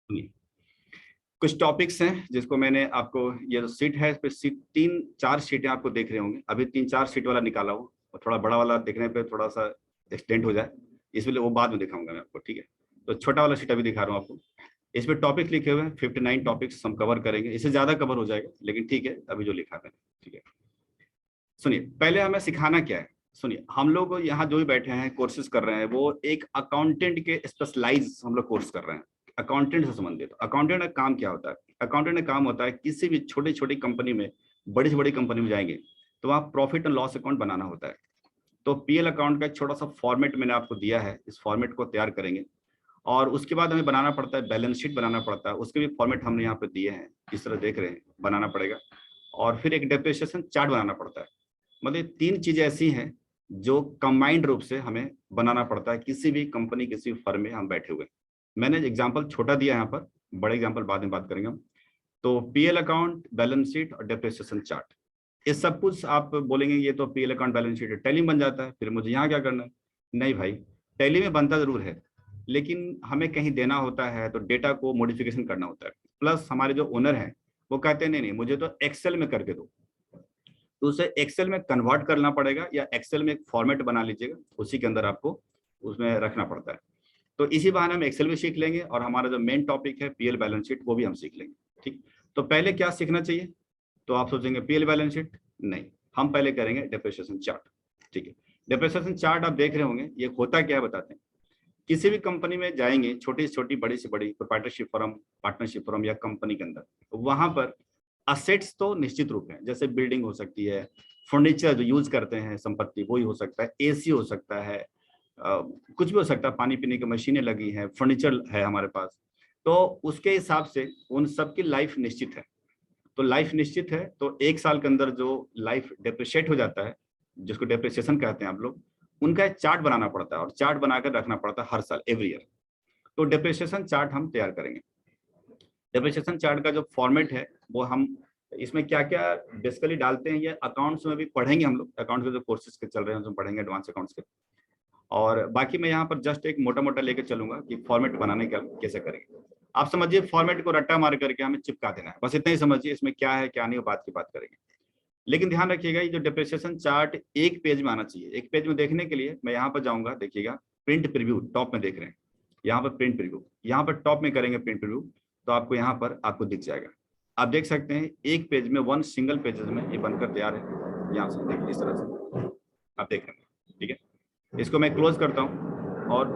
सुनिए, कुछ टॉपिक्स हैं जिसको मैंने आपको, ये जो सीट है इस पे सीट 3-4 सीटें आपको देख रहे होंगे। अभी 3-4 सीट वाला निकाला हूँ और थोड़ा बड़ा वाला देखने पे थोड़ा सा एक्सटेंड हो जाए, इसलिए वो बाद में दिखाऊंगा मैं आपको, ठीक है। तो छोटा वाला सीट अभी दिखा रहा हूँ आपको। इस पे टॉपिक लिखे हुए हैं 59 टॉपिक्स हम कवर करेंगे, इससे ज्यादा कवर हो जाएगा लेकिन ठीक है अभी जो लिखा है, ठीक है। सुनिए, पहले हमें सिखाना क्या है। सुनिए, हम लोग यहाँ जो भी बैठे हैं कोर्सेज कर रहे हैं वो एक अकाउंटेंट के स्पेशलाइज हम लोग कोर्स कर रहे हैं, अकाउंटेंट से संबंधित। अकाउंटेंट का काम क्या होता है? अकाउंटेंट का काम होता है किसी भी छोटी छोटी कंपनी में, बड़ी से बड़ी कंपनी में जाएंगे तो वहाँ प्रॉफिट एंड लॉस अकाउंट बनाना होता है। तो पीएल अकाउंट का एक छोटा सा फॉर्मेट मैंने आपको दिया है, इस फॉर्मेट को तैयार करेंगे और उसके बाद हमें बनाना पड़ता है बैलेंस शीट बनाना पड़ता है, उसके भी फॉर्मेट हमने यहाँ पे दिए हैं, इस तरह देख रहे हैं, बनाना पड़ेगा। और फिर एक डेप्रिसिएशन चार्ट बनाना पड़ता है। मतलब 3 चीजें ऐसी हैं जो कंबाइंड रूप से हमें बनाना पड़ता है किसी भी कंपनी, किसी फर्म में हम बैठे हुए। मैंने एग्जांपल छोटा दिया यहाँ पर, बड़े एग्जांपल बाद में बात करेंगे हम। तो पीएल अकाउंट, बैलेंस शीट और डेप्रिसिएशन चार्ट, ये सब कुछ आप बोलेंगे ये तो PL account balance sheet tally में बन जाता है, फिर मुझे यहाँ क्या करना है? नहीं भाई, टैली में बनता जरूर है लेकिन हमें कहीं देना होता है तो डेटा को मॉडिफिकेशन करना होता है। प्लस हमारे जो ओनर हैं वो कहते हैं नहीं नहीं मुझे तो एक्सेल में करके दो, तो उसे एक्सेल में कन्वर्ट करना पड़ेगा या एक्सेल में एक फॉर्मेट बना लीजिएगा, उसी के अंदर आपको उसमें रखना पड़ता है। तो इसी बहाने हम एक्सेल भी सीख लेंगे और हमारा जो मेन टॉपिक है पीएल बैलेंस शीट वो भी हम सीख लेंगे, ठीक। तो पहले क्या सीखना चाहिए? तो आप सोचेंगे पीएल बैलेंस शीट, नहीं, हम पहले करेंगे डेप्रिसिएशन चार्ट, ठीक है। डेप्रिसिएशन चार्ट आप देख रहे होंगे, ये होता क्या है बताते हैं। किसी भी कंपनी में जाएंगे, छोटी से छोटी, बड़ी से बड़ी, प्रोप्राइटरशिप फर्म, पार्टनरशिप फर्म या कंपनी के अंदर, वहां पर असेट्स तो निश्चित रूप है, जैसे बिल्डिंग हो सकती है, फर्नीचर जो यूज करते हैं संपत्ति वही हो सकता है, एसी हो सकता है, कुछ भी हो सकता है, पानी पीने की मशीनें लगी हैं, फर्नीचर है हमारे पास। तो उसके हिसाब से उन सब की लाइफ निश्चित है। तो लाइफ निश्चित है तो 1 साल के अंदर जो लाइफ डेप्रिशिएट हो जाता है, जिसको डेप्रिसिएशन कहते हैं आप लोग, उनका एक चार्ट बनाना पड़ता है और चार्ट बनाकर रखना पड़ता है हर साल, एवरी ईयर। तो डेप्रिसिएशन चार्ट हम तैयार करेंगे। डेप्रिसिएशन चार्ट का जो फॉर्मेट है वो हम इसमें क्या क्या बेसिकली डालते हैं, ये अकाउंट्स में भी पढ़ेंगे हम लोग, अकाउंट्स के जो कोर्सेज के चल रहे हैं उसमें पढ़ेंगे, एडवांस अकाउंट्स के। और बाकी मैं यहाँ पर जस्ट एक मोटा मोटा लेकर चलूंगा कि फॉर्मेट बनाने का कैसे करेंगे। आप समझिए फॉर्मेट को रट्टा मार करके हमें चिपका देना है, बस इतना ही समझिए, इसमें क्या है क्या नहीं बात की बात करेंगे। लेकिन ध्यान रखिएगा ये जो डेप्रिसिएशन चार्ट एक पेज में आना चाहिए। एक पेज में देखने के लिए मैं यहाँ पर जाऊंगा, देखिएगा प्रिंट प्रीव्यू, टॉप में देख रहे हैं यहाँ पर प्रिंट प्रीव्यू, यहाँ पर टॉप में करेंगे प्रिंट प्रीव्यू तो आपको यहाँ पर आपको दिख जाएगा। आप देख सकते हैं एक पेज में, वन सिंगल पेजेस में ये बनकर तैयार है। यहाँ से देखिए इस तरह से आप देख रहे हैं, ठीक है। इसको मैं क्लोज करता हूँ और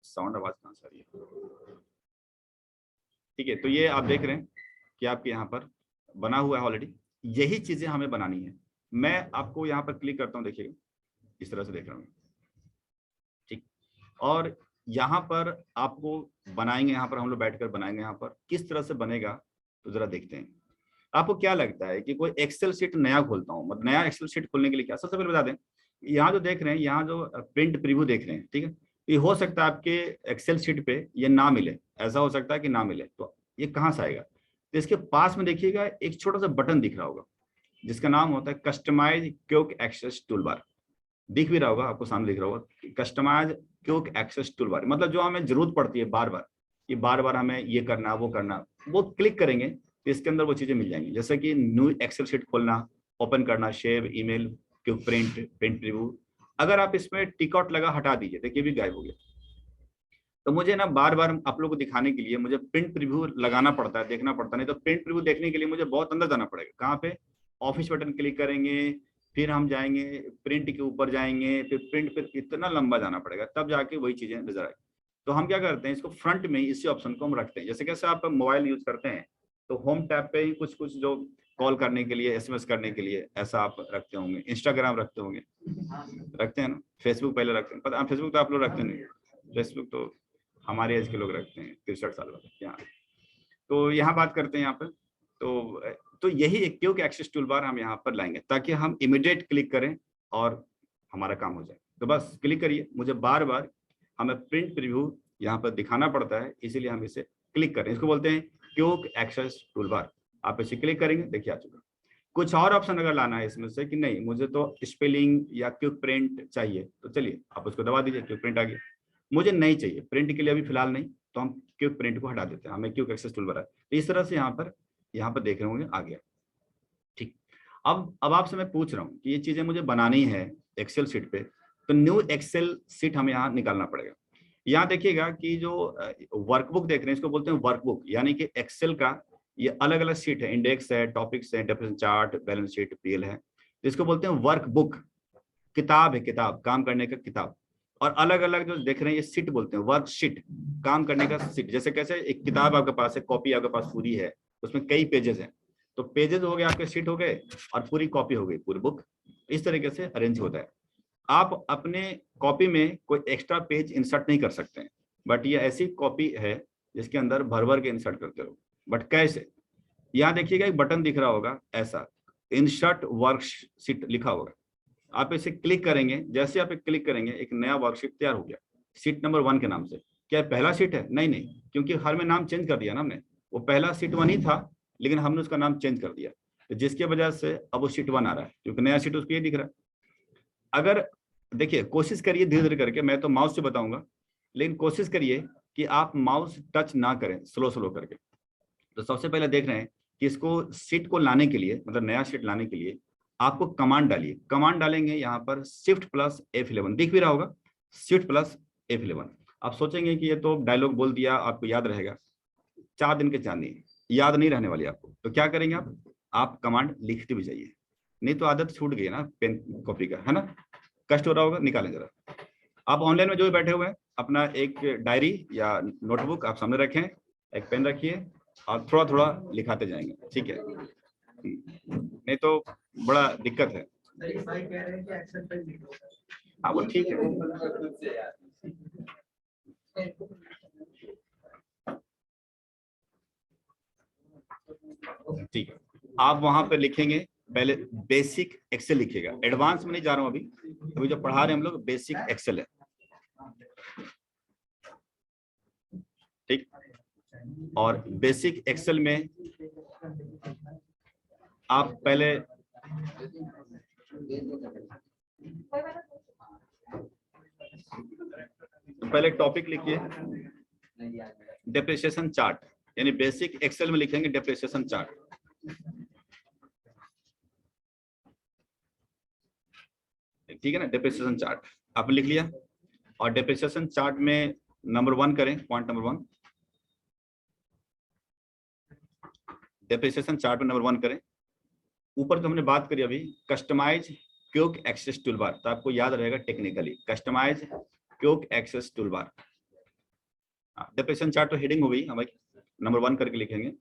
साउंड आवाज कहाँ से आ रही है, ठीक है। तो ये आप देख रहे हैं कि आपके यहाँ पर बना हुआ है ऑलरेडी, यही चीजें हमें बनानी है। मैं आपको यहाँ पर क्लिक करता हूँ, देखिएगा इस तरह से देख रहा हूँ, ठीक। और यहाँ पर आपको बनाएंगे, यहाँ पर हम लोग बैठकर बनाएंगे, यहाँ पर किस तरह से बनेगा तो जरा देखते हैं। आपको क्या लगता है कि कोई एक्सेल शीट नया खोलता हूँ, मतलब नया एक्सेल शीट खोलने के लिए क्या, सबसे पहले बता दें, यहाँ जो देख रहे हैं, यहाँ जो प्रिंट प्रीव्यू देख रहे हैं, ठीक है, ये हो सकता है आपके एक्सेल शीट पे ये ना मिले, ऐसा हो सकता है कि ना मिले, तो ये कहाँ से आएगा? तो इसके पास में देखिएगा एक छोटा सा बटन दिख रहा होगा जिसका नाम होता है customise quick access tool bar. दिख भी रहा होगा आपको, सामने दिख रहा होगा customise quick access tool bar, मतलब जो हमें जरूरत पड़ती है बार बार, कि बार बार हमें ये करना वो करना, वो क्लिक करेंगे तो इसके अंदर वो चीजें मिल जाएंगी, जैसे कि न्यू एक्सेल शीट खोलना, ओपन करना, save, email, quick print, print review. अगर आप इसमें टिक आउट लगा हटा दीजिए, देखिए भी गायब हो गया। तो मुझे ना बार बार आप लोगों को दिखाने के लिए मुझे प्रिंट प्रीव्यू लगाना पड़ता है, देखना पड़ता नहीं तो प्रिंट प्रीव्यू देखने के लिए मुझे बहुत अंदर जाना पड़ेगा। कहाँ पे? ऑफिस बटन क्लिक करेंगे, फिर हम जाएंगे प्रिंट के ऊपर जाएंगे, फिर प्रिंट पे इतना लंबा जाना पड़ेगा तब जाके वही चीजें नजर आएगी। तो हम क्या करते हैं, इसको फ्रंट में इसी ऑप्शन को हम रखते हैं। जैसे कैसे आप मोबाइल यूज करते हैं तो होम टैब पे ही कुछ कुछ जो कॉल करने के लिए, एसएमएस करने के लिए, ऐसा आप रखते होंगे। इंस्टाग्राम रखते होंगे, रखते हैं ना। फेसबुक पहले रखते हैं, पता फेसबुक तो आप लोग रखते नहीं, फेसबुक तो हमारे एज के लोग रखते हैं, 63 साल वाले यहाँ। तो यहाँ बात करते हैं यहाँ पर, तो यही एक क्विक एक्सेस टूल बार हम यहाँ पर लाएंगे ताकि हम इमीडिएट क्लिक करें और हमारा काम हो जाए। तो बस क्लिक करिए, मुझे बार बार हमें प्रिंट प्रीव्यू यहाँ पर दिखाना पड़ता है, इसीलिए हम इसे क्लिक करें। इसको बोलते हैं क्विक एक्सेस टूल बार। आप इसे क्लिक करेंगे, देखिए आ चुका। कुछ और ऑप्शन अगर लाना है इसमें से कि नहीं मुझे तो स्पेलिंग या क्विक प्रिंट चाहिए, तो चलिए आप उसको दबा दीजिए, क्विक प्रिंट आ गया। मुझे नहीं चाहिए प्रिंट के लिए अभी फिलहाल नहीं, तो हम क्विक प्रिंट को हटा देते हैं, हमें क्विक एक्सेस टूल बार है। तो इस तरह से यहाँ पर देख रहे होंगे आ गया। ठीक, अब आपसे मैं पूछ रहा हूँ कि ये चीजें मुझे बनानी है एक्सेल शीट पे, तो न्यू एक्सेल शीट हमें यहाँ निकालना पड़ेगा। यहाँ देखिएगा कि जो वर्कबुक देख रहे हैं इसको बोलते हैं वर्कबुक, यानी कि एक्सेल का ये अलग अलग शीट है, इंडेक्स है, टॉपिक्स है, definition chart, balance sheet, PL है, तो इसको बोलते हैं वर्कबुक। किताब है, किताब काम करने का किताब। और अलग अलग जो देख रहे हैं ये शीट बोलते हैं वर्कशीट, काम करने का शीट। जैसे कैसे एक किताब आपके पास है, कॉपी आपके पास पूरी है, उसमें कई पेजेस हैं, तो पेजेस हो गए आपके, शीट हो गए, और पूरी कॉपी हो गई, पूरी बुक। इस तरीके से अरेंज होता है। आप अपने कॉपी में कोई एक्स्ट्रा पेज इंसर्ट नहीं कर सकते हैं, बट ये ऐसी कॉपी है जिसके अंदर भर भर के इंसर्ट करते रहो। बट कैसे, यहाँ देखिएगा एक बटन दिख रहा होगा ऐसा, इंसर्ट वर्कशीट लिखा होगा, आप इसे क्लिक करेंगे, जैसे आप क्लिक करेंगे एक नया वर्कशीट तैयार हो गया, शीट नंबर 1 के नाम से। क्या पहला शीट है? नहीं नहीं, क्योंकि हर में नाम चेंज कर दिया ना हमने। वो पहला शीट 1 ही था, लेकिन हमने उसका नाम चेंज कर दिया, तो जिसकी वजह से अब वो शीट 1 आ रहा है, क्योंकि नया शीट उसको ये दिख रहा है। अगर देखिए, कोशिश करिए धीरे धीरे करके, मैं तो माउस से बताऊंगा, लेकिन कोशिश करिए कि आप माउस टच ना करें, स्लो स्लो करके। तो सबसे पहले देख रहे हैं कि इसको शीट को लाने के लिए, मतलब नया शीट लाने के लिए आपको कमांड डालिए। कमांड डालेंगे यहाँ पर Shift+F11, दिख भी रहा होगा, Shift+F11। आप सोचेंगे कि ये तो डायलॉग बोल दिया, आपको याद रहेगा। 4 दिन के चांदी, याद नहीं रहने वाली आपको। तो क्या करेंगे आप कमांड लिखते भी जाइए, नहीं तो आदत छूट गई ना पेन कॉपी का, है ना, कष्ट हो रहा होगा, निकालें जरा। आप ऑनलाइन में जो भी बैठे हुए हैं, अपना एक डायरी या नोटबुक आप सामने रखें, एक पेन रखिए, और थोड़ा थोड़ा लिखाते जाएंगे, ठीक है, नहीं तो बड़ा दिक्कत है। हाँ वो ठीक है। ठीक है, आप वहां पर लिखेंगे पहले बेसिक एक्सेल लिखिएगा, एडवांस में नहीं जा रहा हूं अभी जो पढ़ा रहे हैं हम लोग बेसिक एक्सेल है, ठीक। और बेसिक एक्सेल में आप पहले टॉपिक लिखिए डेप्रिसिएशन चार्ट, यानी बेसिक एक्सेल में लिखेंगे डेप्रिसिएशन चार्ट। ठीक है ना, डेप्रिसिएशन चार्ट आपने लिख लिया, और डेप्रिसिएशन चार्ट में नंबर 1 करें, पॉइंट नंबर 1, डेप्रिसिएशन चार्ट में नंबर 1 करें। ऊपर जो हमने बात करी अभी, कस्टमाइज क्विक एक्सेस टूलबार, तो आपको याद रहेगा technically, customise quick access toolbar. Depreciation chart तो हेडिंग हो गई हमारी, नंबर 1 करके लिखेंगे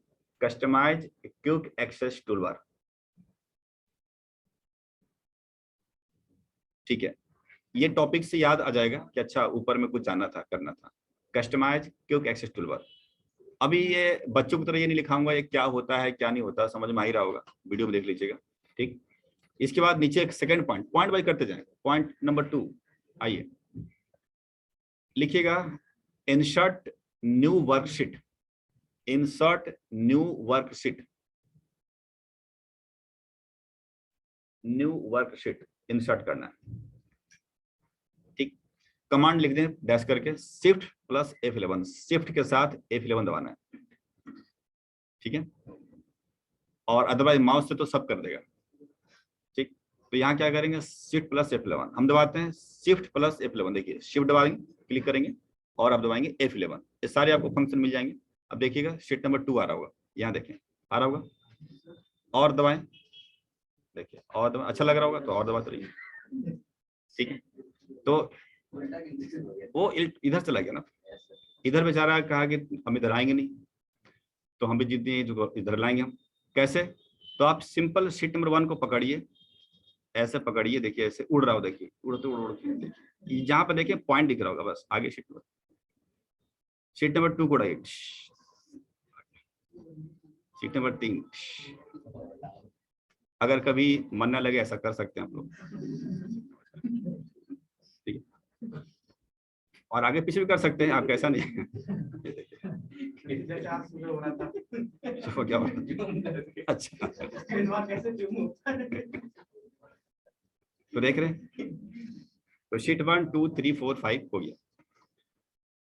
कस्टमाइज क्विक एक्सेस टूलबार, ठीक है। ये टॉपिक से याद आ जाएगा कि अच्छा ऊपर में कुछ जानना था, करना था, कस्टमाइज क्विक एक्सेस टूलबार। अभी ये बच्चों की तरह ये नहीं लिखाऊंगा ये क्या होता है क्या नहीं होता, समझ में आ ही रहा होगा, वीडियो में देख लीजिएगा, ठीक। इसके बाद नीचे एक सेकंड पॉइंट वाइज करते जाएं। पॉइंट नंबर 2 आइए, लिखिएगा insert new worksheet, insert new worksheet, new worksheet insert करना है, ठीक। कमांड लिख दें डैश करके Shift+F11, शिफ्ट के साथ F11 दबाना है, ठीक है। और अदरवाइज माउस से तो सब कर देगा, ठीक। तो यहाँ क्या करेंगे, Shift+F11 हम दबाते हैं, Shift+F11, देखिए शिफ्ट दबाएंगे, क्लिक करेंगे और आप दबाएंगे F11, ये सारे आपको फंक्शन मिल जाएंगे। अब देखिएगा शीट नंबर 2 आ रहा होगा, यहाँ देखें आ रहा होगा, और दबाएं, देखिए और दबाएं, अच्छा लग रहा होगा तो और दबाते रहिए, ठीक है। तो वो इधर चला गया ना, इधर बेचारा कहा कि हम इधर आएंगे नहीं, तो हम भी जितने जो इधर लाएंगे हम, कैसे, तो आप सिंपल शीट नंबर 1 को पकड़िए, ऐसे पकड़िए, देखिए ऐसे उड़ रहा हो, देखिए उड़ते उड़ते देखिए, जहां पर देखिए पॉइंट दिख रहा होगा, बस आगे शीट नंबर 2 को उड़ाइए, शीट नंबर 3। अगर कभी मन ना लगे ऐसा कर सकते हैं आप लोग, ठीक है, और आगे पीछे भी कर सकते हैं आप, कैसा नहीं क्या अच्छा तो देख रहे हैं, तो शीट 1 2 3 4 5 हो गया।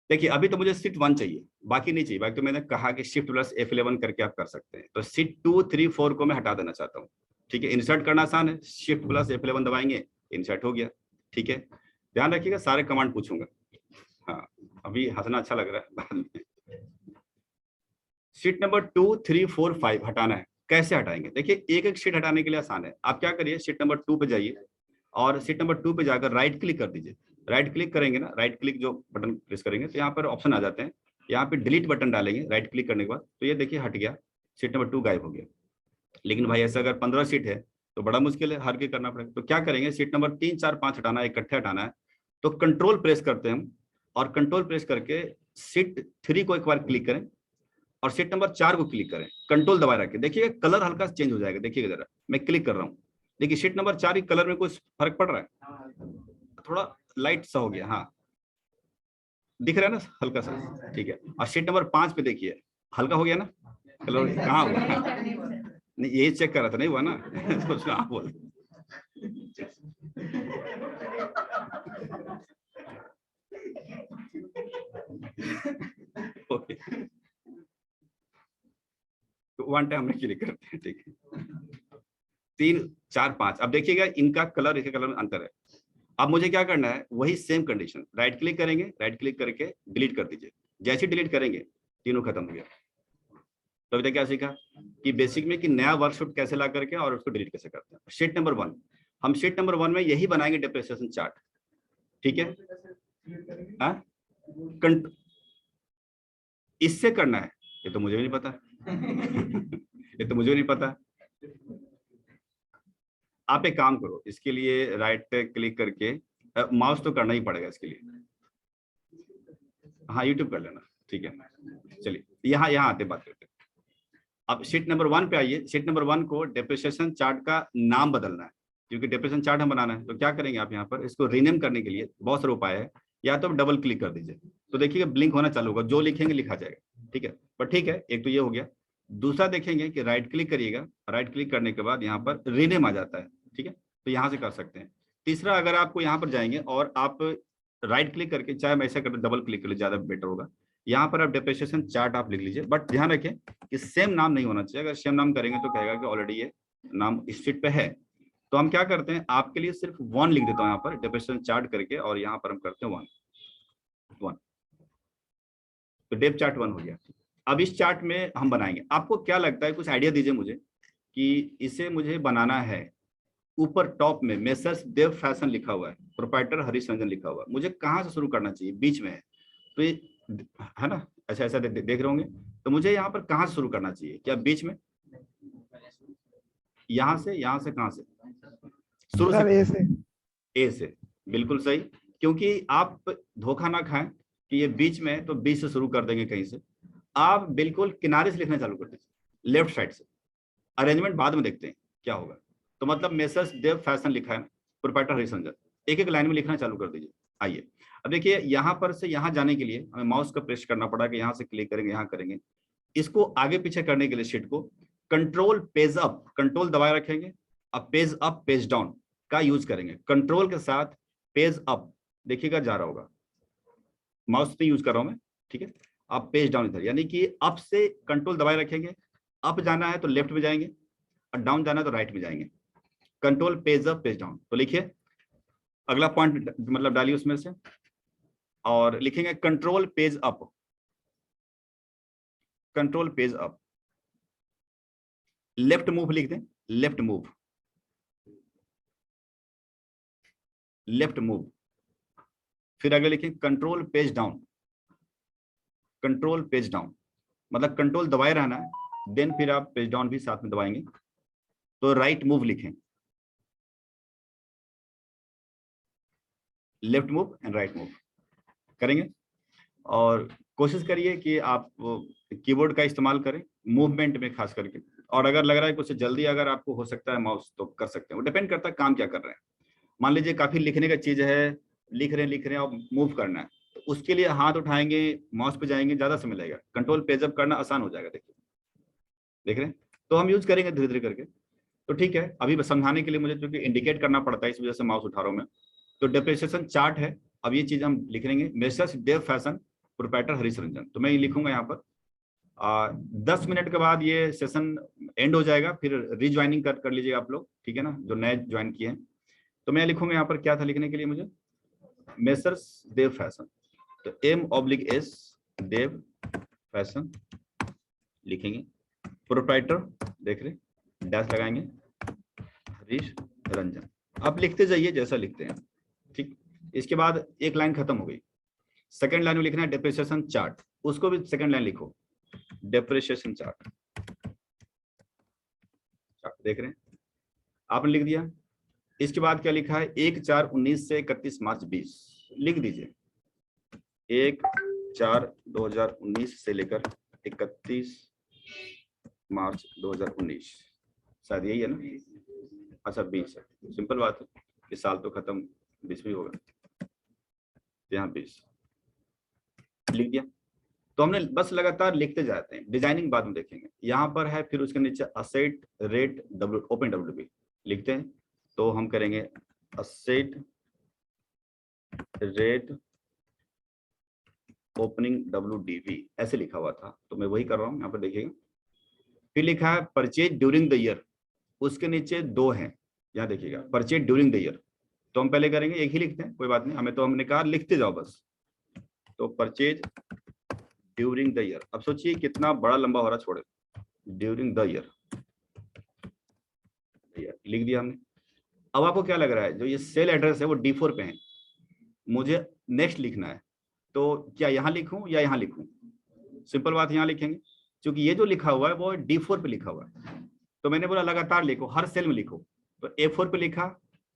देखिए अभी तो मुझे शिफ्ट 1 चाहिए, बाकी नहीं चाहिए। बाकी तो मैंने कहा कि शिफ्ट प्लस F11 करके आप कर सकते हैं। तो शिफ्ट 2, 3, 4 को मैं हटा देना चाहता हूँ। ठीक है, इंसर्ट करना आसान है, शिफ्ट प्लस F11 दबाएंगे, इंसर्ट हो गया। ठीक है, ध्यान रखिएगा, सारे कमांड पूछूंगा। हाँ, अभी हंसना अच्छा लग रहा है, बाद में। शीट नंबर 2, 3, 4, 5 हटाना है। कैसे हटाएंगे? देखिए एक एक शीट हटाने के लिए आसान है। आप क्या करिए, शीट नंबर 2 पे जाइए और शीट नंबर 2 पे जाकर राइट क्लिक कर दीजिए। राइट क्लिक करेंगे ना, राइट क्लिक जो बटन प्रेस करेंगे तो यहाँ पर ऑप्शन आ जाते हैं। यहाँ पे डिलीट बटन डालेंगे राइट क्लिक करने के बाद, तो ये देखिए हट गया, शीट नंबर 2 गायब हो गया। लेकिन भाई ऐसा अगर 15 शीट है तो बड़ा मुश्किल है, हर के करना पड़ेगा। तो क्या करेंगे, शीट नंबर 3, 4, 5 हटाना है, इकट्ठे हटाना है। तो कंट्रोल प्रेस करते हैं हम, और कंट्रोल प्रेस करके शीट 3 को एक बार क्लिक करें और शीट नंबर 4 को क्लिक करें, कंट्रोल दबाए रखें। देखिए कलर हल्का चेंज हो जाएगा, देखिएगा जरा, मैं क्लिक कर रहा हूँ। देखिए शीट नंबर 4 की कलर में कुछ फर्क पड़ रहा है, थोड़ा लाइट सा हो गया। हाँ दिख रहा है ना, हल्का सा। ठीक है, और शीट नंबर 5 पे देखिए हल्का हो गया ना कलर, कहाँ हुआ? नहीं यही चेक कर रहा था, नहीं हुआ ना? सोच रहा, आप बोल। ओके, तो 1 टाइम हमने क्लिक करते हैं। ठीक है, 3, 4, 5, अब देखिएगा इनका कलर, इसके कलर में अंतर है। अब मुझे क्या करना है, वही सेम कंडीशन, राइट क्लिक करेंगे, राइट क्लिक करके डिलीट कर दीजिए। जैसे डिलीट करेंगे तीनों खत्म हो गया। तो अभी तक क्या सीखा कि बेसिक में कि नया वर्कशीट कैसे ला करके और उसको डिलीट कैसे करते हैं। शीट नंबर 1, हम शीट नंबर 1 में यही बनाएंगे, डेप्रिसिएशन चार्ट। ठीक है, हाँ इससे करना है, ये तो मुझे भी नहीं पता। ये तो मुझे नहीं पता। आप एक काम करो, इसके लिए राइट क्लिक करके माउस तो करना ही पड़ेगा इसके लिए। हाँ यूट्यूब कर लेना, ठीक है। चलिए यहाँ यहाँ आते बात करते हैं। अब शीट नंबर 1 पे आइए। शीट नंबर 1 को डेप्रिसिएशन चार्ट का नाम बदलना है, क्योंकि डेप्रिसिएशन चार्ट हम बनाना है। तो क्या करेंगे आप यहाँ पर, इसको रीनेम करने के लिए बहुत सारे उपाय है। या तो डबल क्लिक कर दीजिए, तो देखिएगा ब्लिंक होना चालू होगा, जो लिखेंगे लिखा जाएगा। ठीक है, पर ठीक है, एक तो ये हो गया। दूसरा देखेंगे कि राइट क्लिक करिएगा, राइट क्लिक करने के बाद यहाँ पर रीनेम आ जाता है। ठीक है, तो यहाँ से कर सकते हैं। तीसरा, अगर आपको यहाँ पर जाएंगे और आप राइट क्लिक करके, चाहे मैं ऐसा कर डबल क्लिक कर ले, ज्यादा बेटर होगा। यहाँ पर आप डेप्रिसिएशन चार्ट आप लिख लीजिए, बट ध्यान रखें कि सेम नाम नहीं होना चाहिए। अगर सेम नाम करेंगे तो कहेगा कि ऑलरेडी ये नाम इस शीट पे है। तो हम क्या करते हैं, आपके लिए सिर्फ 1 लिख देता हूँ यहाँ पर, डेप्रिसिएशन चार्ट करके, और यहाँ पर हम करते हैं 1। तो डेप चार्ट 1 हो गया। अब इस चार्ट में हम बनाएंगे। आपको क्या लगता है, कुछ आइडिया दीजिए मुझे कि इसे मुझे बनाना है। ऊपर टॉप में मेसर्स देव फैशन लिखा हुआ है, प्रोप्राइटर हरीश रंजन लिखा हुआ है, मुझे कहाँ से शुरू करना चाहिए? बीच में है तो ये है ना, ऐसा ऐसा देख रहे होंगे। तो मुझे यहाँ पर कहाँ से शुरू करना चाहिए? क्या बीच में, यहाँ से कहाँ से शुरू से? ए से, बिल्कुल सही। क्योंकि आप धोखा ना खाएं कि ये बीच में है तो बीच से शुरू कर देंगे कहीं से। आप बिल्कुल किनारे से लिखना चालू कर दीजिए, लेफ्ट साइड से। अरेंजमेंट बाद में देखते हैं क्या होगा। तो मतलब मेसर्स देव फैशन लिखा है, प्रोप्राइटर हरीश रंजन, एक एक लाइन में लिखना चालू कर दीजिए। आइए, अब देखिए यहाँ पर से यहाँ जाने के लिए हमें माउस का प्रेस करना पड़ा कि यहाँ से क्लिक करेंगे, यहाँ करेंगे। इसको आगे पीछे करने के लिए शीट को कंट्रोल पेज अप, कंट्रोल दबाए रखेंगे। अब पेज अप पेज डाउन का यूज करेंगे, कंट्रोल के साथ पेज अप, देखिएगा जा रहा होगा, माउस पे यूज कर रहा हूं मैं। ठीक है, अब पेज डाउन इधर, यानी कि अप से कंट्रोल दबाए रखेंगे। अप जाना है तो लेफ्ट में जाएंगे, और डाउन जाना है तो राइट में जाएंगे। Control page up page down. तो लिखिए अगला पॉइंट, मतलब डालिए उसमें से, और लिखेंगे control page up, control page up. Left move लिख दें, लेफ्ट मूव, लेफ्ट मूव। फिर अगले लिखें control page down, control page down, मतलब कंट्रोल दबाए रहना है, देन फिर आप पेज डाउन भी साथ में दबाएंगे। तो राइट मूव लिखें, left move and right move करेंगे। और कोशिश करिए कि आप कीबोर्ड का इस्तेमाल करें मूवमेंट में खास करके। और अगर लग रहा है कुछ जल्दी अगर आपको हो सकता है माउस, तो कर सकते हैं। वो डिपेंड करता है काम क्या कर रहे हैं। मान लीजिए काफी लिखने का चीज है, लिख रहे हैं और मूव करना है, तो उसके लिए हाथ उठाएंगे, माउस पे जाएंगे, ज्यादा समय लगेगा। कंट्रोल पेज अप करना आसान हो जाएगा। देखिए देख रहे हैं, तो हम यूज करेंगे धीरे धीरे करके। तो ठीक है, अभी समझाने के लिए मुझे क्योंकि इंडिकेट करना पड़ता है, इस वजह से माउस उठा रहा हूं मैं। तो डेप्रिसिएशन चार्ट है, अब ये चीज हम लिख लेंगे, मेसर्स देव फैशन प्रोप्राइटर हरीश रंजन। तो मैं ये लिखूंगा यहाँ पर 10 मिनट के बाद ये सेशन एंड हो जाएगा, फिर रिज्वाइनिंग कर लीजिएगा आप लोग, ठीक है ना, जो नए ज्वाइन किए हैं। तो मैं लिखूंगा यहाँ पर, क्या था लिखने के लिए मुझे, मेसर्स देव फैशन। तो M/S देव फैशन लिखेंगे, प्रोप्राइटर देख रहे डैश लगाएंगे हरीश रंजन। आप लिखते जाइए जैसा लिखते हैं, ठीक। इसके बाद एक लाइन खत्म हो गई। सेकंड लाइन में लिखना है डेप्रिसिएशन चार्ट, उसको भी सेकंड लाइन लिखो, डेप्रिसिएशन चार्ट देख रहे हैं आपने लिख दिया। इसके बाद क्या लिखा है, 1/4/19 से 31 मार्च 20 लिख दीजिए। 1/4/2019 से लेकर 31 मार्च 2019, शायद यही है ना, अच्छा 20 है, सिंपल बात है, इस साल तो खत्म 20 में होगा, यहाँ 20 लिख दिया। तो हमने बस लगातार लिखते जाते हैं, डिजाइनिंग बाद में देखेंगे। यहाँ पर है, फिर उसके नीचे असेट रेट ओपन WDV लिखते हैं। तो हम करेंगे असेट रेट ओपनिंग WDV, ऐसे लिखा हुआ था, तो मैं वही कर रहा हूँ, यहाँ पर देखिएगा। फिर लिखा है परचेज ड्यूरिंग द ईयर, उसके नीचे 2 हैं, यहाँ देखिएगा परचेज ड्यूरिंग द ईयर। तो हम पहले करेंगे, एक ही लिखते हैं, कोई बात नहीं, हमें तो हमने कहा लिखते जाओ बस। तो परचेज ड्यूरिंग द ईयर, अब सोचिए कितना बड़ा लंबा हो रहा, छोड़े, ड्यूरिंग द ईयर लिख दिया हमने। अब आपको क्या लग रहा है, जो ये सेल एड्रेस है वो D4 पे है, मुझे नेक्स्ट लिखना है, तो क्या यहाँ लिखूं या यहाँ लिखूं? सिंपल बात, यहाँ लिखेंगे, क्योंकि ये जो लिखा हुआ है वो D4 पे लिखा हुआ है। तो मैंने बोला लगातार लिखो, हर सेल में लिखो। तो A4 पे लिखा,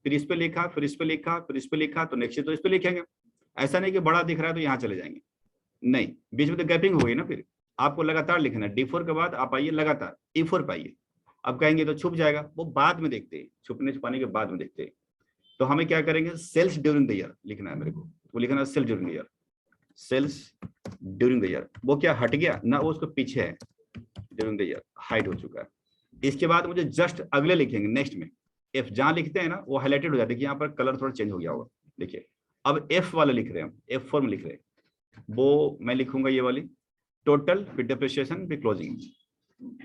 फिर इस पे लिखा, फिर इस पे लिखा, फिर इस पे लिखा, तो नेक्स्ट तो इस पे लिखेंगे। ऐसा नहीं कि बड़ा दिख रहा है तो यहाँ चले जाएंगे, नहीं, बीच में तो गैपिंग हो गई ना। फिर आपको लगातार लिखना है, D4 के बाद आप आइए लगातार E4 पे आइए। अब कहेंगे तो छुप जाएगा, वो बाद में देखते हैं, छुपने छुपाने के बाद में देखते हैं। तो हमें क्या करेंगे, सेल्स ड्यूरिंग द ईयर लिखना है मेरे को, वो लिखना है sales during the year, sales during the year. वो क्या हट गया ना, वो उसको पीछे है, ड्यूरिंग द ईयर हाइड हो चुका है। इसके बाद मुझे जस्ट अगले लिखेंगे नेक्स्ट में, F जहां लिखते हैं ना वो हाईलाइटेड हो जाता है, देखिए यहाँ पर कलर थोड़ा चेंज हो गया होगा, देखिए अब F वाला लिख रहे हैं हम, F4 में लिख रहे हैं, वो मैं लिखूंगा ये वाली, टोटल फिर डेप्रिसिएशन फिर क्लोजिंग।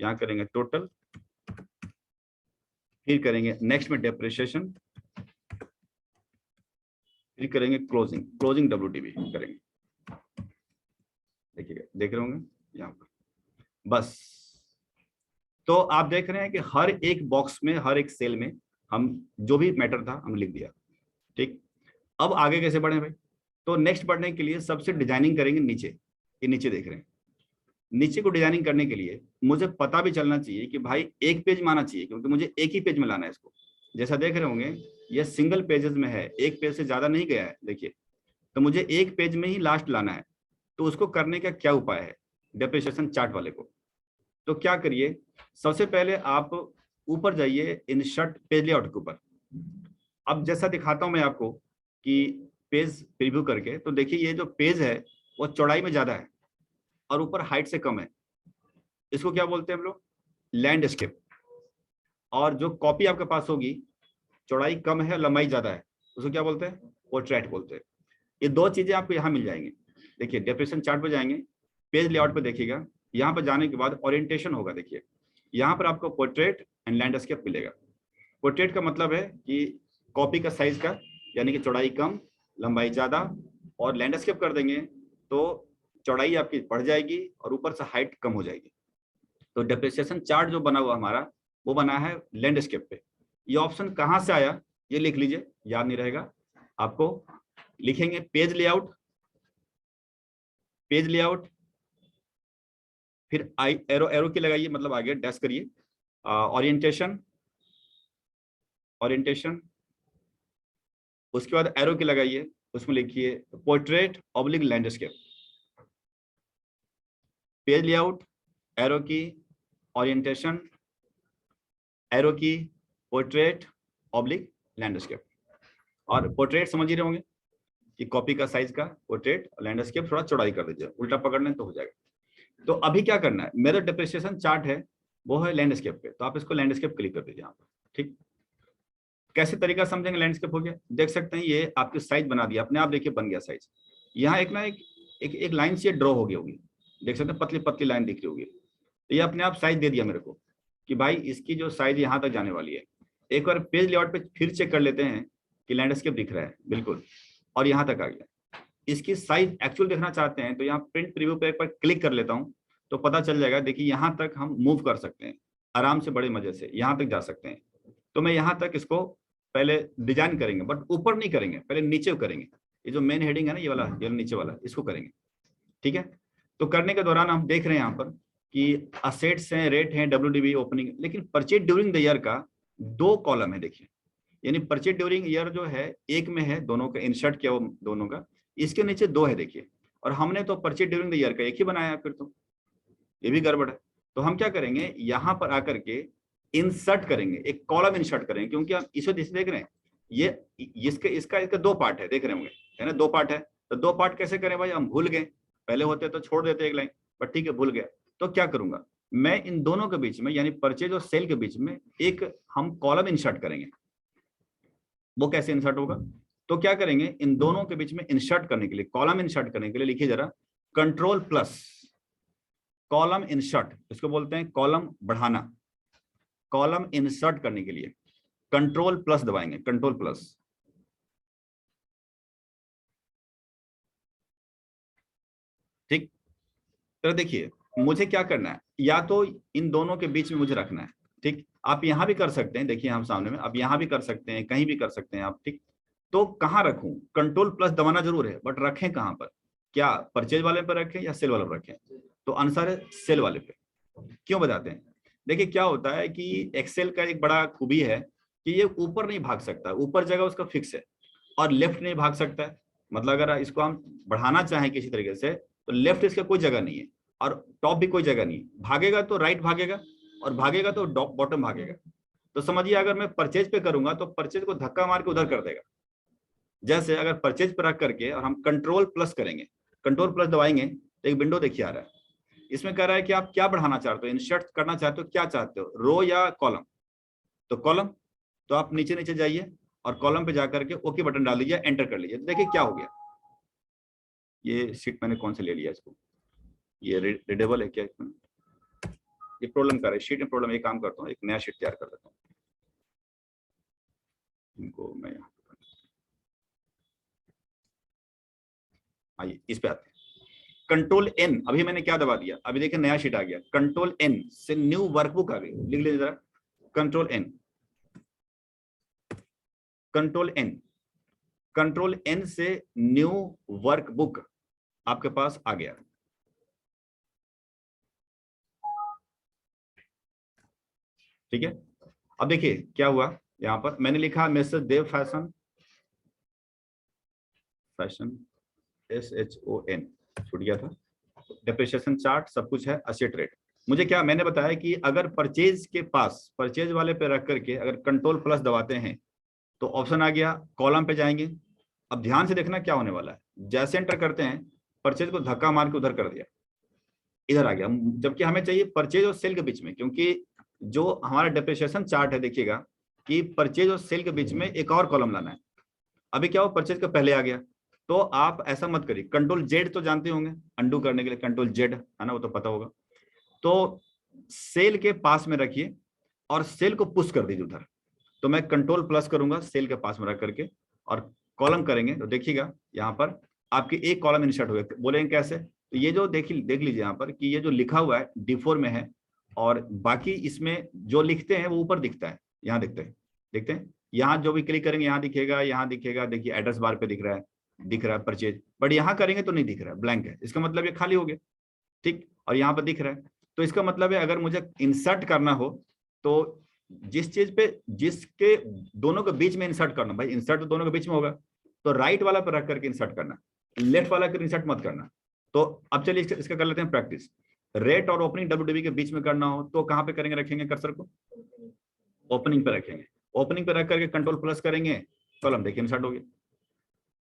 यहाँ करेंगे टोटल, फिर करेंगे नेक्स्ट में डेप्रिसिएशन, फिर करेंगे क्लोजिंग WDV करेंगे, देखिएगा देख रहे होंगे यहाँ पर। बस, तो आप देख रहे हैं कि हर एक बॉक्स में, हर एक सेल में हम जो भी मैटर था हम लिख दिया, ठीक। अब आगे कैसे बढ़े भाई, तो नेक्स्ट बढ़ने के लिए सबसे डिजाइनिंग करेंगे नीचे, ये नीचे देख रहे हैं, नीचे को डिजाइनिंग करने के लिए मुझे पता भी चलना चाहिए कि भाई एक पेज में आना चाहिए, क्योंकि मुझे एक ही पेज में लाना है इसको। जैसा देख रहे होंगे ये सिंगल पेजेस में है, एक पेज से ज्यादा नहीं गया है, देखिए, तो मुझे एक पेज में ही लास्ट लाना है। तो उसको करने का क्या उपाय है, डेप्रिसिएशन चार्ट वाले को, तो क्या करिए, सबसे पहले आप ऊपर जाइए इंसर्ट पेज लेआउट के ऊपर। अब जैसा दिखाता हूं मैं आपको कि पेज प्रीव्यू करके, तो देखिए ये जो पेज है वो चौड़ाई में ज्यादा है और ऊपर हाइट से कम है, इसको क्या बोलते हैं हम लोग, लैंडस्केप। और जो कॉपी आपके पास होगी चौड़ाई कम है लंबाई ज्यादा है, उसको क्या बोलते हैं, पोर्ट्रेट बोलते हैं। ये 2 चीजें आपको यहाँ मिल जाएंगी। देखिए डेप्रिसिएशन चार्ट पे जाएंगे, पेज लेआउट पे देखिएगा, यहाँ पर जाने के बाद ओरिएंटेशन होगा, देखिए यहाँ पर आपको पोर्ट्रेट एंड लैंडस्केप मिलेगा। पोर्ट्रेट का मतलब है कि कॉपी का साइज का, यानी कि चौड़ाई कम लंबाई ज्यादा, और लैंडस्केप कर देंगे तो चौड़ाई आपकी बढ़ जाएगी और ऊपर से हाइट कम हो जाएगी। तो डेप्रिसिएशन चार्ट जो बना हुआ हमारा वो बना है लैंडस्केप पे। ये ऑप्शन कहाँ से आया ये लिख लीजिए, याद नहीं रहेगा आपको, लिखेंगे पेज लेआउट, पेज लेआउट, फिर एरो की लगाइए, मतलब आगे डैश करिए, ओरिएंटेशन, ओरिएंटेशन, उसके बाद एरो की लगाइए, उसमें लिखिए portrait oblique landscape, page layout, arrow की, ओरिएंटेशन, एरो की, पोर्ट्रेट ऑब्लिक लैंडस्केप। और पोर्ट्रेट समझ ही रहे होंगे कि कॉपी का साइज का पोर्ट्रेट, लैंडस्केप थोड़ा चौड़ाई कर दीजिए, उल्टा पकड़ लें तो हो जाएगा। तो अभी क्या करना है, मेरा डेप्रिसिएशन चार्ट है वो है लैंडस्केप पे, तो आप इसको लैंडस्केप क्लिक कर दीजिए यहाँ पर, ठीक। कैसे तरीका समझेंगे, लैंडस्केप हो गया, देख सकते हैं ये आपकी साइज बना दिया अपने आप, देखिए बन गया साइज। यहाँ एक एक लाइन से ड्रॉ हो गई होगी, देख सकते हैं पतली पतली लाइन दिख रही होगी। तो ये अपने आप साइज दे दिया मेरे को कि भाई इसकी जो साइज यहाँ तक जाने वाली है। एक बार पेज लेआउट पे फिर चेक कर लेते हैं कि लैंडस्केप दिख रहा है बिल्कुल, और यहाँ तक आ गया। इसकी साइज एक्चुअल देखना चाहते हैं तो यहाँ प्रिंट प्रीव्यू पे एक बार क्लिक कर लेता हूँ तो पता चल जाएगा। देखिए यहाँ तक हम मूव कर सकते हैं आराम से, बड़े मजे से यहाँ तक जा सकते हैं। तो मैं यहाँ तक इसको पहले डिजाइन करेंगे, बट ऊपर नहीं करेंगे, पहले नीचे करेंगे। ये जो मेन हेडिंग है ना, ये वाला, ये नीचे वाला, इसको करेंगे। ठीक है, तो करने के दौरान हम देख रहे हैं यहाँ पर कि असेट्स हैं, रेट हैं, WDV ओपनिंग, लेकिन परचेज ड्यूरिंग द ईयर का 2 कॉलम है। देखिए यानी परचेज ड्यूरिंग ईयर जो है एक में है, दोनों का इंसर्ट किया वो दोनों का, इसके नीचे 2 है देखिए। और हमने तो परचेज ड्यूरिंग द ईयर का एक ही बनाया, फिर तो ये भी गड़बड़ है। तो हम क्या करेंगे, यहाँ पर आकर के इंसर्ट करेंगे, एक कॉलम इंसर्ट करेंगे, क्योंकि हम इसे देख रहे हैं ये इसका 2 पार्ट है, देख रहे होंगे है ना, 2 पार्ट है। तो 2 पार्ट कैसे करें भाई, हम भूल गए, पहले होते तो छोड़ देते एक लाइन, बट ठीक है भूल गया। तो क्या करूंगा मैं, इन दोनों के बीच में यानी परचेज और सेल के बीच में एक हम कॉलम इंसर्ट करेंगे। वो कैसे इंसर्ट होगा, तो क्या करेंगे, इन दोनों के बीच में इंसर्ट करने के लिए, कॉलम इंसर्ट करने के लिए लिखिए जरा Ctrl+ कॉलम इंसर्ट, इसको बोलते हैं कॉलम बढ़ाना। कॉलम इंसर्ट करने के लिए Ctrl+ दबाएंगे, Ctrl+। ठीक, तो देखिए मुझे क्या करना है, या तो इन दोनों के बीच में मुझे रखना है। ठीक, आप यहां भी कर सकते हैं, देखिए हम सामने में, अब यहां भी कर सकते हैं, कहीं भी कर सकते हैं आप। ठीक, तो कहां रखूं, Ctrl+ दबाना जरूर है, बट रखें कहां पर, क्या परचेज वाले पर रखें या सेल वाले पर रखें, तो आंसर है सेल वाले पे। क्यों बताते हैं, देखिए क्या होता है कि एक्सेल का एक बड़ा खूबी है कि ये ऊपर नहीं भाग सकता, ऊपर जगह उसका फिक्स है, और लेफ्ट नहीं भाग सकता है। मतलब अगर इसको हम बढ़ाना चाहें किसी तरीके से तो लेफ्ट इसका कोई जगह नहीं है, और टॉप भी कोई जगह नहीं है। भागेगा तो राइट भागेगा, और भागेगा तो बॉटम भागेगा। तो समझिए अगर मैं परचेज पे करूंगा तो परचेज को धक्का मार के उधर कर देगा। जैसे अगर परचेज पे रख करके और हम Ctrl+ करेंगे, Ctrl+ दबाएंगे तो एक विंडो देखिए आ रहा है। इसमें कह रहा है कि आप क्या बढ़ाना चाहते हो, इंसर्ट करना चाहते हो, क्या चाहते हो, रो या कॉलम। तो कॉलम, तो आप नीचे नीचे जाइए और कॉलम पे जाकर के ओके बटन डाल दीजिए, एंटर कर लीजिए। तो देखिए क्या हो गया, ये सीट मैंने कौन से ले लिया इसको, ये रीडेबल है क्या इसमें, ये प्रॉब्लम कर रहा है शीट में प्रॉब्लम। एक काम करता हूँ, एक नया शीट तैयार कर देता हूँ, इनको मैं यहाँ आइए इस पे आते हैं। Ctrl+N, अभी मैंने क्या दबा दिया, अभी देखिए नया शीट आ गया। Ctrl+N से न्यू वर्कबुक आ गई, लिख लीजिए जरा Ctrl+N, Ctrl+N, Ctrl+N से न्यू वर्कबुक आपके पास आ गया। ठीक है, अब देखिए क्या हुआ, यहां पर मैंने लिखा मिस्टर देव फैशन, SHON छूट गया था, डेप्रिसिएशन चार्ट सब कुछ है, असेट रेट। मुझे क्या, मैंने बताया कि अगर परचेज के पास, परचेज वाले पे रख करके अगर Ctrl+ दबाते हैं तो ऑप्शन आ गया, कॉलम पे जाएंगे। अब ध्यान से देखना क्या होने वाला है, जैसे एंटर करते हैं परचेज को धक्का मार के उधर कर दिया, इधर आ गया, जबकि हमें चाहिए परचेज और सेल के बीच में, क्योंकि जो हमारा डेप्रिसिएशन चार्ट है देखिएगा कि परचेज और सेल के बीच में एक और कॉलम लाना है। अभी क्या हो, परचेज का पहले आ गया, तो आप ऐसा मत करिए। Ctrl+Z तो जानते होंगे अंडू करने के लिए, Ctrl+Z है ना, वो तो पता होगा। तो सेल के पास में रखिए और सेल को पुश कर दीजिए उधर। तो मैं Ctrl+ करूंगा सेल के पास में रख करके, और कॉलम करेंगे तो देखिएगा यहाँ पर आपकी एक कॉलम इंसर्ट हो गया। बोलेंगे कैसे, तो ये जो देख लीजिए यहाँ पर कि ये जो लिखा हुआ है D4 में है, और बाकी इसमें जो लिखते हैं वो ऊपर दिखता है, यहाँ दिखते हैं, यहाँ जो भी क्लिक करेंगे यहाँ दिखेगा, यहाँ दिखेगा, देखिए एड्रेस बार पे दिख रहा है परचेज, बट यहाँ करेंगे तो नहीं दिख रहा है, ब्लैंक है, इसका मतलब ये खाली हो गया। ठीक, और यहाँ पर दिख रहा है, तो इसका मतलब है अगर मुझे इंसर्ट करना हो तो जिस चीज पे, जिसके दोनों के बीच में इंसर्ट करना, भाई इंसर्ट तो दोनों के बीच में होगा, तो राइट वाला पर रख करके इंसर्ट करना, लेफ्ट वाला कर इंसर्ट मत करना। तो अब चलिए इसका कर लेते हैं प्रैक्टिस। रेट और ओपनिंग WDV के बीच में करना हो तो कहां पे करेंगे, रखेंगे कर्सर को, ओपनिंग पे रखेंगे, ओपनिंग पे रख करके Ctrl+ करेंगे, कॉलम देखिए इंसर्ट हो गया।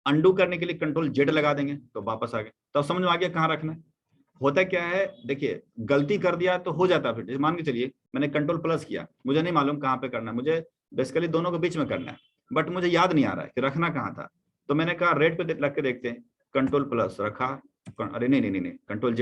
अंडू करने के लिए Ctrl+Z लगा देंगे तो वापस आ गए। तो समझ में आ गया कहां रखना है। होता क्या है, देखिए गलती कर दिया तो हो जाता है, फिर मान के चलिए मैंने Ctrl+ किया, मुझे नहीं मालूम कहां पे करना है, मुझे बेसिकली दोनों के बीच में करना है, बट मुझे याद नहीं आ रहा है कि रखना कहां था। तो मैंने कहा रेट पे रख के देखते हैं, Ctrl+ रखा, अरे नहीं नहीं नहीं नहीं, कंट्रोल